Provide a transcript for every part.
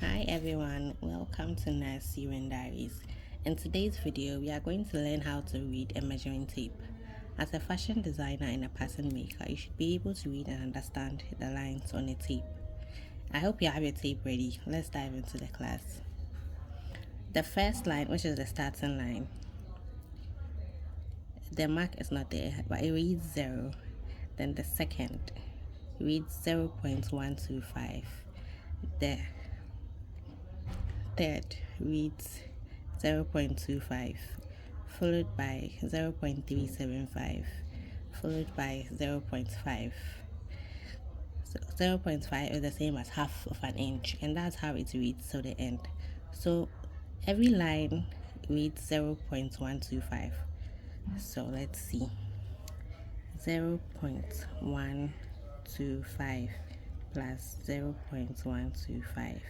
Hi everyone, welcome to Nurse Sewing Diaries. In today's video, we are going to learn how to read a measuring tape. As a fashion designer and a pattern maker, you should be able to read and understand the lines on a tape. I hope you have your tape ready. Let's dive into the class. The first line, which is the starting line, the mark is not there, but it reads 0. Then the second reads 0.125. The third reads 0.25, followed by 0.375, followed by 0.5. So 0.5 is the same as half of an inch, and that's how it reads to the end. So every line reads 0.125. So let's see. 0.125 plus 0.125.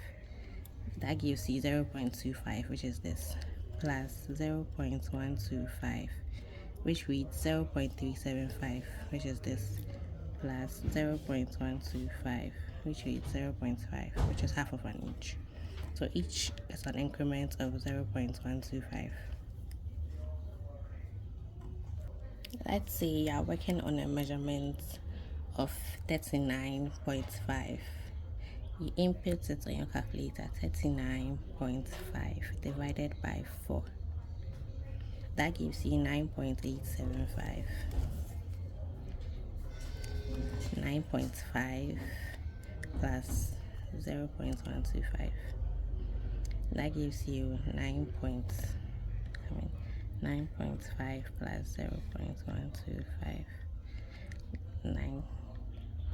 That gives you 0.25, which is this, plus 0.125, which reads 0.375, which is this, plus 0.125, which reads 0.5, which is half of an inch. So each is an increment of 0.125. Let's say you are working on a measurement of 39.5. You input it on your calculator, 39.5 divided by 4. That gives you 9.875. 9.5 plus 0.125. That gives you 9.5 plus 0.125. 9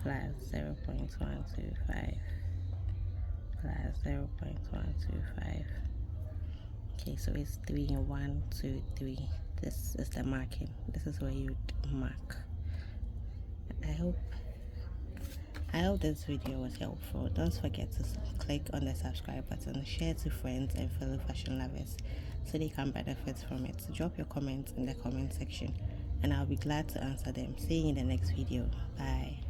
plus 0.125 plus 0.125. Okay, so it's 3, 1, 2, 3. This is the marking. This is where you mark. I hope this video was helpful. Don't forget to click on the subscribe button, share to friends and fellow fashion lovers so they can benefit from it. Drop your comments in the comment section and I'll be glad to answer them. See you in the next video. Bye.